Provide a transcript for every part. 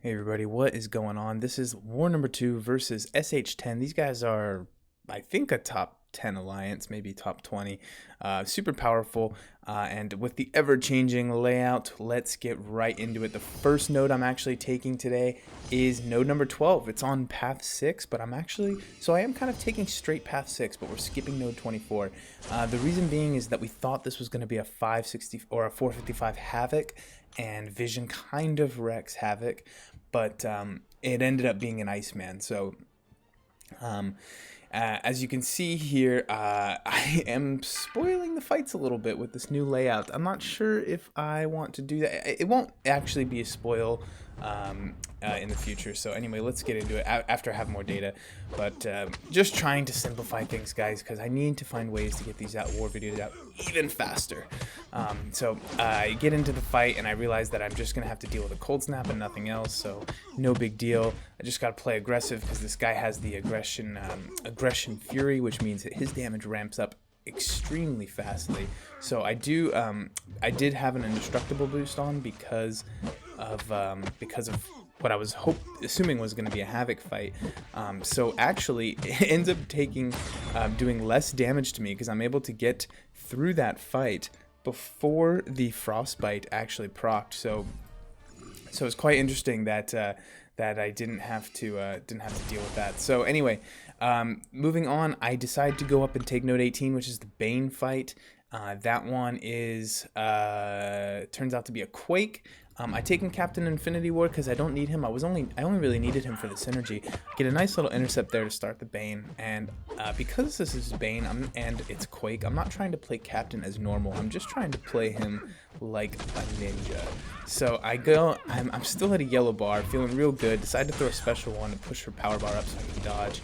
Hey everybody, what is going on? This is War number 2 versus SH10. These guys are, I think, a top 10 alliance, maybe top 20. Super powerful, and with the ever-changing layout, let's get right into it. The first node I'm actually taking today is node number 12. It's on path 6, but I am kind of taking straight path 6, but we're skipping node 24. The reason being is that we thought this was going to be a 560 or a 455 Havoc, and Vision kind of wrecks Havoc, but it ended up being an Iceman. So as you can see here, I am spoiling the fights a little bit with this new layout. I'm not sure if I want to do that. It won't actually be a spoil in the future. So anyway, let's get into it after I have more data. But just trying to simplify things, guys, because I need to find ways to get these war videos out even faster. So I get into the fight and I realize that I'm just going to have to deal with a cold snap and nothing else. So no big deal. I just got to play aggressive because this guy has the aggression fury, which means that his damage ramps up extremely fastly. So I did have an indestructible boost on because of what I was assuming was going to be a Havoc fight. So actually it ends up doing less damage to me because I'm able to get through that fight before the Frostbite actually procced. So it's quite interesting that I didn't have to deal with that. So anyway, moving on, I decide to go up and take node 18, which is the Bane fight. That one turns out to be a Quake. I taken Captain Infinity War because I don't need him. I only really needed him for the synergy. Get a nice little intercept there to start the Bane, and because this is Bane and it's Quake, I'm not trying to play Captain as normal. I'm just trying to play him like a ninja. So I'm still at a yellow bar, feeling real good. Decide to throw a special one to push her power bar up so I can dodge.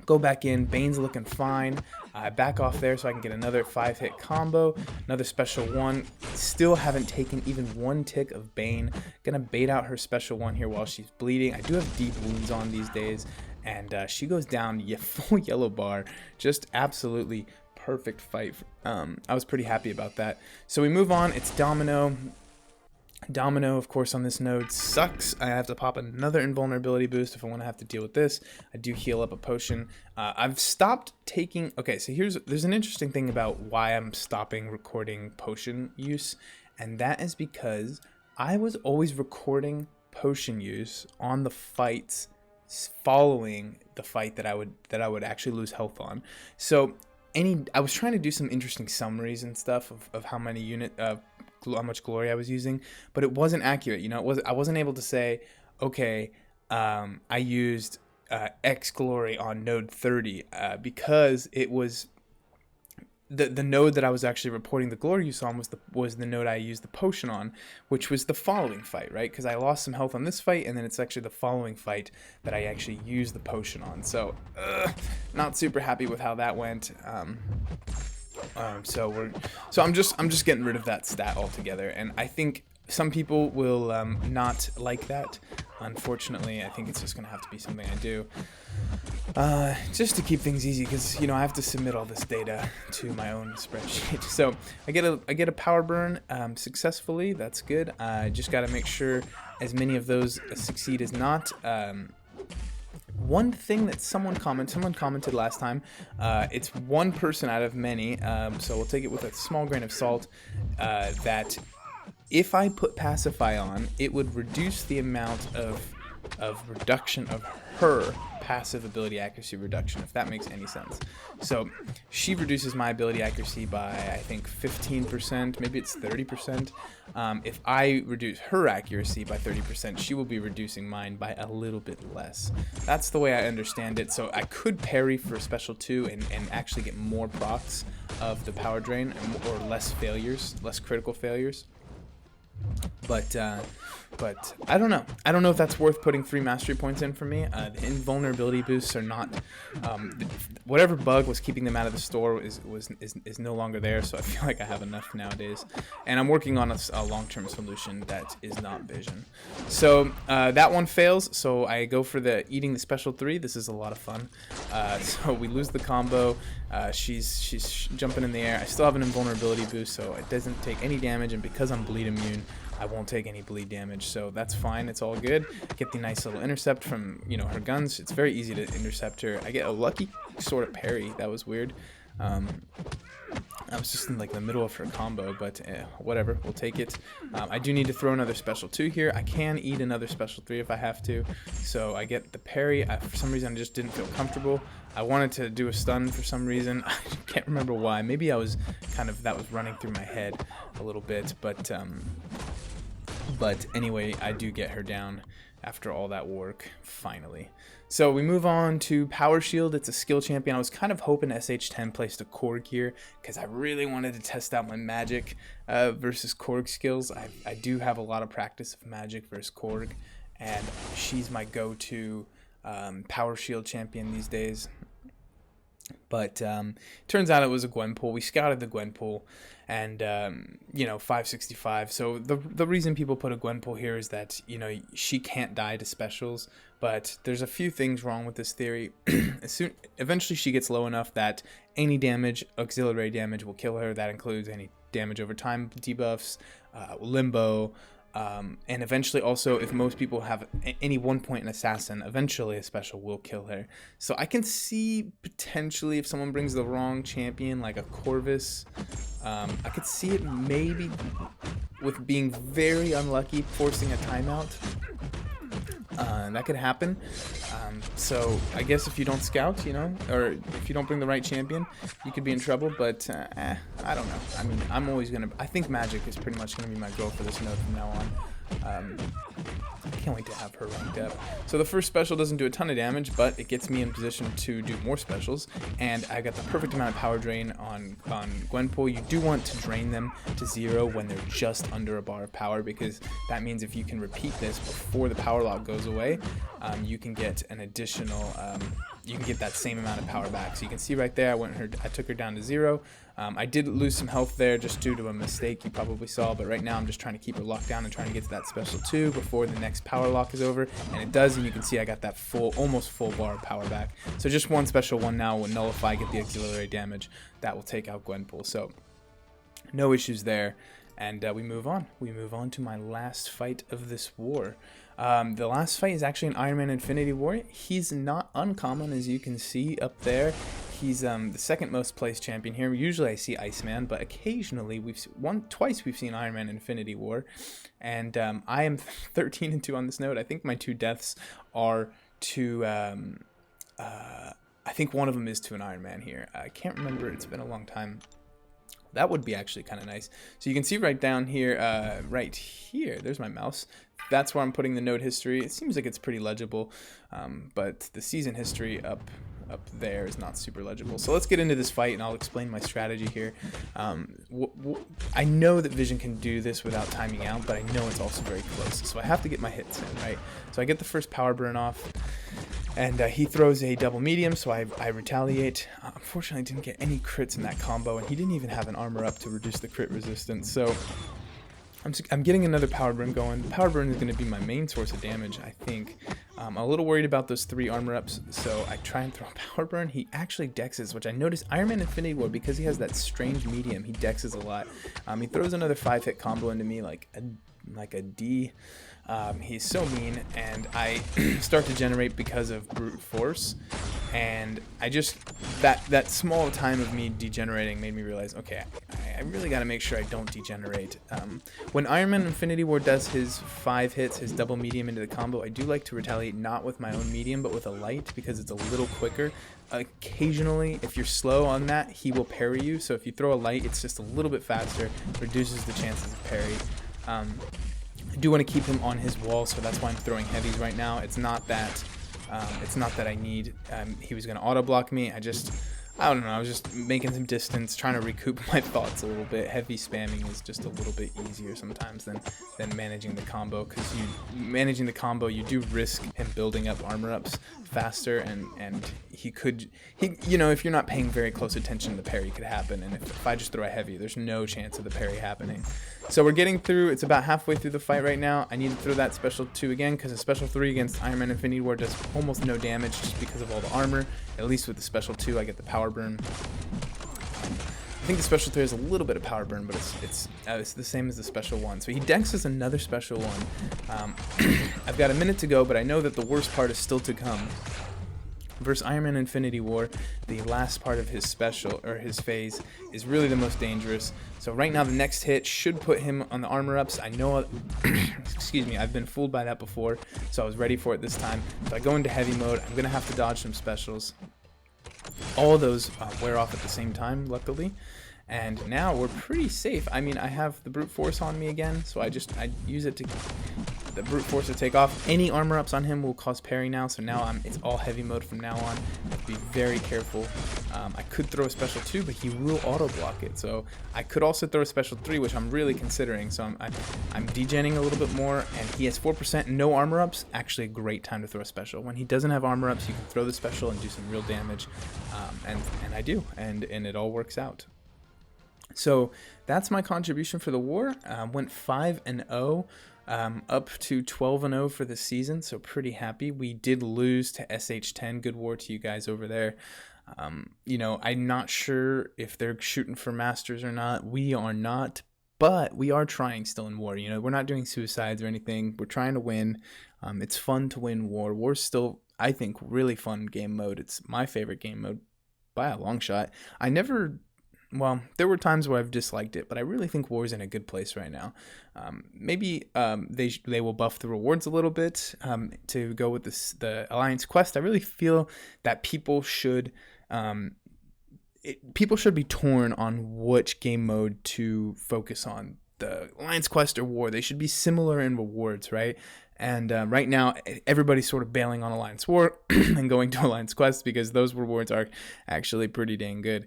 Go back in, Bane's looking fine. I back off there so I can get another 5-hit combo, another special one. Still haven't taken even one tick of Bane. Gonna bait out her special one here while she's bleeding. I do have deep wounds on these days, and she goes down full yellow bar. Just absolutely perfect fight. I was pretty happy about that. So we move on, it's Domino. Domino, of course, on this node sucks. I have to pop another invulnerability boost if I want to have to deal with this. I do heal up a potion. I've stopped taking... Okay, so there's an interesting thing about why I'm stopping recording potion use, and that is because I was always recording potion use on the fights following the fight that I would actually lose health on. So I was trying to do some interesting summaries and stuff of how much glory I was using, but it wasn't accurate. I wasn't able to say, okay, I used X glory on node 30 because it was the node that I was actually reporting the glory use on was the node I used the potion on, which was the following fight, right? Because I lost some health on this fight, and then it's actually the following fight that I actually used the potion on. So not super happy with how that went. So I'm just getting rid of that stat altogether, and I think some people will not like that. Unfortunately, I think it's just gonna have to be something I do, just to keep things easy, because I have to submit all this data to my own spreadsheet. So I get a power burn successfully. That's good. I just got to make sure as many of those succeed as not. One thing that someone commented last time, it's one person out of many, so we'll take it with a small grain of salt, that if I put Pacify on, it would reduce the amount of reduction of her passive ability accuracy reduction, if that makes any sense. So she reduces my ability accuracy by, I think, 15%, maybe it's 30%. If I reduce her accuracy by 30%, she will be reducing mine by a little bit less. That's the way I understand it. So I could parry for special 2 and actually get more procs of the power drain, or less critical failures. But I don't know. I don't know if that's worth putting 3 mastery points in for me. The invulnerability boosts are not. Whatever bug was keeping them out of the store is no longer there. So I feel like I have enough nowadays, and I'm working on a long-term solution that is not vision. So that one fails. So I go for eating the special 3. This is a lot of fun. So we lose the combo. She's jumping in the air. I still have an invulnerability boost, so it doesn't take any damage, and because I'm bleed immune, I won't take any bleed damage, so that's fine. It's all good. Get the nice little intercept from, you know, her guns. It's very easy to intercept her. I get a lucky sort of parry. That was weird. I was just in like the middle of her combo, but whatever, we'll take it. I do need to throw another special 2 here. I can eat another special 3 if I have to. So I get the parry. For some reason I just didn't feel comfortable. I wanted to do a stun for some reason. I can't remember why. Maybe I was that was running through my head a little bit, but anyway, I do get her down after all that work, finally. So we move on to Power Shield. It's a skill champion. I was kind of hoping SH10 placed a Korg here because I really wanted to test out my magic versus Korg skills. I do have a lot of practice of magic versus Korg, and she's my go-to Power Shield champion these days. But turns out it was a Gwenpool. We scouted the Gwenpool, and you know, 565. So the reason people put a Gwenpool here is that, you know, she can't die to specials. But there's a few things wrong with this theory. Eventually she gets low enough that any damage, auxiliary damage, will kill her. That includes any damage over time debuffs, limbo, and eventually also, if most people have any 1 point in assassin, eventually a special will kill her. So I can see potentially if someone brings the wrong champion, like a Corvus, I could see it maybe with being very unlucky, forcing a timeout. That could happen. So I guess if you don't scout, you know, or if you don't bring the right champion, you could be in trouble. But I don't know. I mean, I think magic is pretty much gonna be my goal for this node from now on. I can't wait to have her ranked up. So the first special doesn't do a ton of damage, but it gets me in position to do more specials, and I got the perfect amount of power drain on Gwenpool. You do want to drain them to 0 when they're just under a bar of power, because that means if you can repeat this before the power lock goes away, you can get an additional, you can get that same amount of power back. So you can see right there, I took her down to 0. I did lose some health there just due to a mistake you probably saw, but right now I'm just trying to keep her locked down and trying to get to that special 2 before the next power lock is over, and it does, and you can see I got that almost full bar of power back. So just one special 1 now will nullify, get the auxiliary damage. That will take out Gwenpool, so no issues there. And we move on. We move on to my last fight of this war. The last fight is actually an Ironman Infinity War. He's not uncommon, as you can see up there. He's the second most placed champion here. Usually I see Iceman, but occasionally twice we've seen Ironman Infinity War. And I am 13-2 on this node. I think my 2 deaths are to I think one of them is to an Ironman here. I can't remember. It's been a long time. That would be actually kind of nice. So you can see right down here, right here, there's my mouse. That's where I'm putting the node history. It seems like it's pretty legible, but the season history up there is not super legible. So let's get into this fight, and I'll explain my strategy here. I know that Vision can do this without timing out, but I know it's also very close. So I have to get my hits in, right? So I get the first power burn off, and he throws a double medium, so I retaliate. Unfortunately, I didn't get any crits in that combo, and he didn't even have an armor up to reduce the crit resistance. So I'm getting another power burn going. The power burn is going to be my main source of damage, I think. I'm a little worried about those 3 armor ups, so I try and throw a power burn. He actually dexes, which I noticed Ironman Infinity War, because he has that strange medium, he dexes a lot. He throws another 5-hit combo into me like a D. He's so mean, and I start to generate because of brute force, and I just that small time of me degenerating made me realize, okay, I really got to make sure I don't degenerate. When Ironman Infinity War does his 5 hits, his double medium into the combo, I do like to retaliate not with my own medium but with a light, because it's a little quicker. Occasionally, if you're slow on that, he will parry you, so if you throw a light, it's just a little bit faster, reduces the chances of parry. I do want to keep him on his wall, so that's why I'm throwing heavies right now. It's not that I need. He was going to auto block me. I don't know. I was just making some distance, trying to recoup my thoughts a little bit. Heavy spamming is just a little bit easier sometimes than managing the combo, because managing the combo, you do risk him building up armor ups faster, and he you know, if you're not paying very close attention, the parry could happen, and if I just throw a heavy, there's no chance of the parry happening. So we're getting through. It's about halfway through the fight right now. I need to throw that special 2 again, because a special 3 against Ironman Infinity War does almost no damage just because of all the armor. At least with the special 2, I get the power burn. I think the special 3 has a little bit of power burn, but it's the same as the special 1. So he dexes another special 1. I've got a minute to go, but I know that the worst part is still to come. Versus Ironman Infinity War, the last part of his special, or his phase, is really the most dangerous. So right now the next hit should put him on the armor ups. I know, excuse me, I've been fooled by that before, so I was ready for it this time. If I go into heavy mode, I'm going to have to dodge some specials. All of those wear off at the same time, luckily. And now we're pretty safe. I mean, I have the brute force on me again, so I use it to the brute force to take off. Any armor ups on him will cause parry now, so now it's all heavy mode from now on. I have to be very careful. I could throw a special 2, but he will auto block it. So I could also throw a special 3, which I'm really considering. So I'm degenning a little bit more, and he has 4%, no armor ups. Actually, a great time to throw a special. When he doesn't have armor ups, you can throw the special and do some real damage, and I do, and it all works out. So that's my contribution for the war. Went 5-0, up to 12-0 for the season, so pretty happy. We did lose to SH10. Good war to you guys over there. You know, I'm not sure if they're shooting for masters or not. We are not, but we are trying still in war. You know, we're not doing suicides or anything. We're trying to win. It's fun to win war. War's still, I think, really fun game mode. It's my favorite game mode by a long shot. Well, there were times where I've disliked it, but I really think War's in a good place right now. Maybe they will buff the rewards a little bit to go with the Alliance Quest. I really feel that people should be torn on which game mode to focus on, the Alliance Quest or War. They should be similar in rewards, right? And right now, everybody's sort of bailing on Alliance War and going to Alliance Quest because those rewards are actually pretty dang good.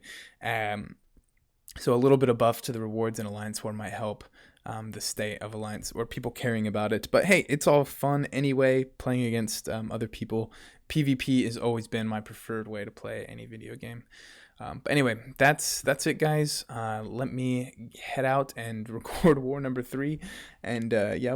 So a little bit of buff to the rewards in Alliance War might help the state of Alliance, or people caring about it. But hey, it's all fun anyway, playing against other people. PvP has always been my preferred way to play any video game. But anyway, that's it, guys. Let me head out and record war number 3. And yeah.